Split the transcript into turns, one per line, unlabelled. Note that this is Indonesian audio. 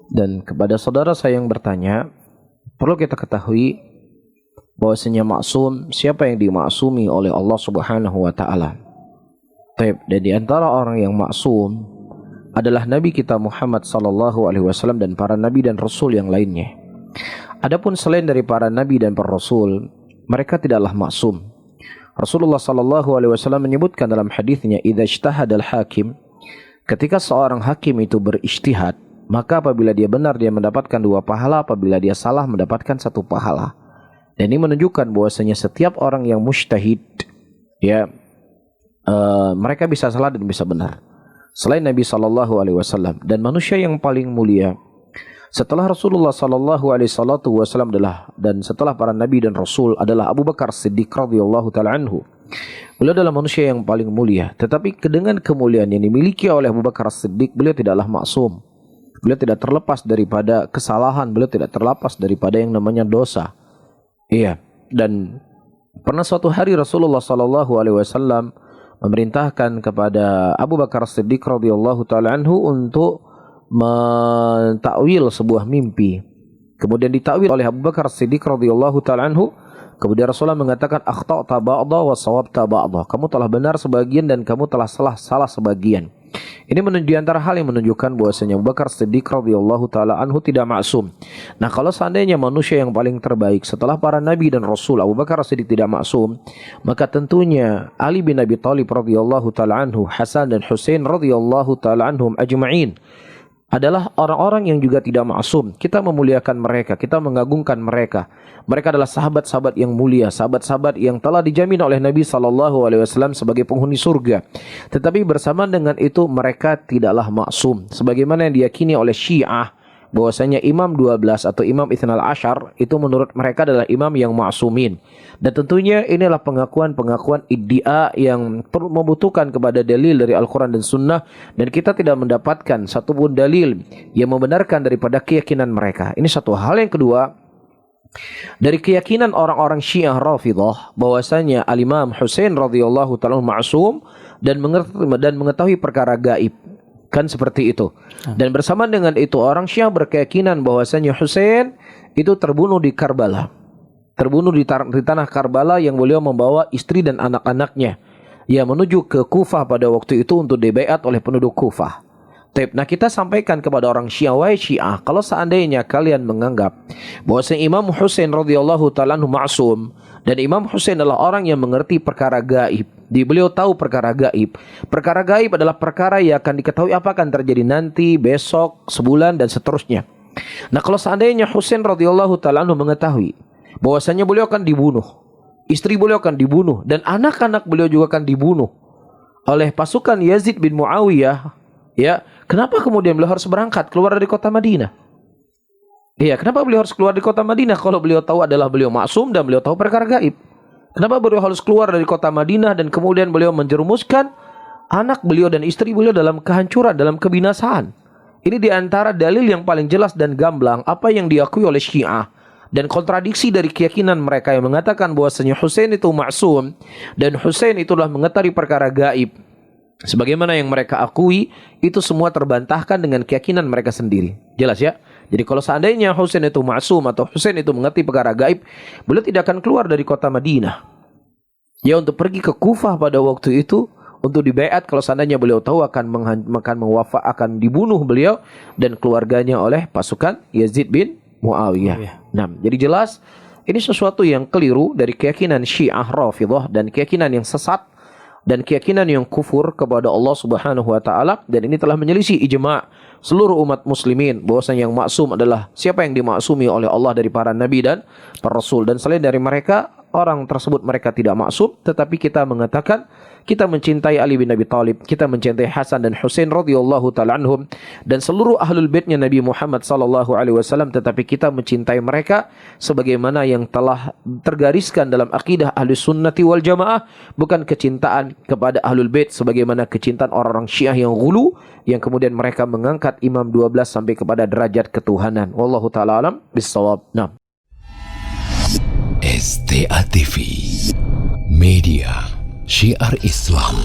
Dan kepada saudara saya yang bertanya, perlu kita ketahui bahwasanya maksum, siapa yang dimaksumi oleh Allah Subhanahu wa taala. Dan di antara orang yang maksum adalah Nabi kita Muhammad sallallahu alaihi wasallam dan para nabi dan rasul yang lainnya. Adapun selain dari para nabi dan para rasul, mereka tidaklah maksum. Rasulullah sallallahu alaihi wasallam menyebutkan dalam hadisnya, "Idza ijtahadal hakim", ketika seorang hakim itu berijtihad, maka apabila dia benar dia mendapatkan 2 pahala, apabila dia salah mendapatkan 1 pahala. Dan ini menunjukkan bahwasanya setiap orang yang mujtahid, ya, mereka bisa salah dan bisa benar. Selain Nabi sallallahu alaihi wasallam, dan manusia yang paling mulia setelah Rasulullah sallallahu alaihi wasallam adalah, dan setelah para nabi dan rasul adalah Abu Bakar Siddiq radhiyallahu taala anhu. Beliau adalah manusia yang paling mulia, tetapi dengan kemuliaan yang dimiliki oleh Abu Bakar Siddiq, beliau tidaklah maksum. Beliau tidak terlepas daripada kesalahan, beliau tidak terlepas daripada yang namanya dosa. Iya, dan pernah suatu hari Rasulullah sallallahu alaihi wasallam memerintahkan kepada Abu Bakar Siddiq radhiyallahu taala anhu untuk mentakwil sebuah mimpi. Kemudian ditakwil oleh Abu Bakar Siddiq radhiyallahu taala anhu. Kemudian Rasulullah mengatakan, "Akhta'ta ba'dha wa shawabta ba'dha." Kamu telah benar sebagian dan kamu telah salah sebagian. Ini di antara hal yang menunjukkan bahwasanya Abu Bakar Siddiq radhiyallahu taala anhu tidak maksum. Nah, kalau seandainya manusia yang paling terbaik setelah para nabi dan rasul Abu Bakar Siddiq tidak maksum, maka tentunya Ali bin Abi Thalib radhiyallahu taala anhu, Hasan dan Husain radhiyallahu taala anhum ajma'in adalah orang-orang yang juga tidak maksum. Kita memuliakan mereka, kita mengagungkan mereka. Mereka adalah sahabat-sahabat yang mulia, sahabat-sahabat yang telah dijamin oleh Nabi SAW sebagai penghuni surga. Tetapi bersamaan dengan itu mereka tidaklah maksum. Sebagaimana yang diyakini oleh Syiah, bahwasanya Imam 12 atau Imam Ithnal Ashar itu menurut mereka adalah imam yang maksumin. Dan tentunya inilah pengakuan-pengakuan iddia yang perlu membutuhkan kepada dalil dari Al-Quran dan Sunnah, dan kita tidak mendapatkan satupun dalil yang membenarkan daripada keyakinan mereka. Ini satu hal. Yang kedua, dari keyakinan orang-orang Syiah Rafidhah bahwasanya Al-Imam Husain radhiyallahu ta'ala ma'sum dan mengetahui perkara gaib. Kan seperti itu. Dan bersamaan dengan itu orang Syiah berkeyakinan bahwasanya Husain itu terbunuh di Karbala. Terbunuh di tanah Karbala yang beliau membawa istri dan anak-anaknya. Ia menuju ke Kufah pada waktu itu untuk dibaiat oleh penduduk Kufah. Nah, kita sampaikan kepada orang Syiah, wahai Syiah, kalau seandainya kalian menganggap bahwasanya Imam Husain radhiyallahu ta'ala anhu ma'sum, dan Imam Husain adalah orang yang mengerti perkara gaib, beliau tahu perkara gaib. Perkara gaib adalah perkara yang akan diketahui apa akan terjadi nanti, besok, sebulan, dan seterusnya. Nah, kalau seandainya Husain radhiyallahu ta'ala anhu mengetahui bahwasanya beliau akan dibunuh, istri beliau akan dibunuh, dan anak-anak beliau juga akan dibunuh oleh pasukan Yazid bin Muawiyah, ya, kenapa kemudian beliau harus berangkat keluar dari kota Madinah? Iya, kenapa beliau harus keluar dari kota Madinah kalau beliau tahu adalah beliau maksum dan beliau tahu perkara gaib? Kenapa beliau harus keluar dari kota Madinah dan kemudian beliau menjerumuskan anak beliau dan istri beliau dalam kehancuran, dalam kebinasaan? Ini diantara dalil yang paling jelas dan gamblang apa yang diakui oleh Syiah dan kontradiksi dari keyakinan mereka yang mengatakan bahwasanya Husain itu maksum dan Husain itulah mengetahui perkara gaib. Sebagaimana yang mereka akui, itu semua terbantahkan dengan keyakinan mereka sendiri. Jelas ya? Jadi kalau seandainya Husain itu maksum atau Husain itu mengerti perkara gaib, beliau tidak akan keluar dari kota Madinah. Ya, untuk pergi ke Kufah pada waktu itu untuk dibaiat kalau seandainya beliau tahu akan dibunuh beliau dan keluarganya oleh pasukan Yazid bin Muawiyah. Nah, jadi jelas ini sesuatu yang keliru dari keyakinan Syiah Rafidhah dan keyakinan yang sesat dan keyakinan yang kufur kepada Allah Subhanahu wa taala, dan ini telah menyelisih ijma' seluruh umat muslimin bahwasanya yang maksum adalah siapa yang dimaksumi oleh Allah dari para nabi dan para rasul, dan selain dari mereka orang tersebut mereka tidak maksum. Tetapi kita mengatakan kita mencintai Ali bin Abi Thalib, kita mencintai Hasan dan Husain radhiyallahu ta'ala anhum dan seluruh ahlul baitnya Nabi Muhammad sallallahu alaihi wasallam, tetapi kita mencintai mereka sebagaimana yang telah tergariskan dalam akidah Ahlus Sunnati wal Jamaah, bukan kecintaan kepada ahlul bait sebagaimana kecintaan orang-orang Syiah yang ghulu yang kemudian mereka mengangkat Imam 12 sampai kepada derajat ketuhanan. Wallahu ta'ala alam bissawab. Nah,
STA TV Media Syiar Islam.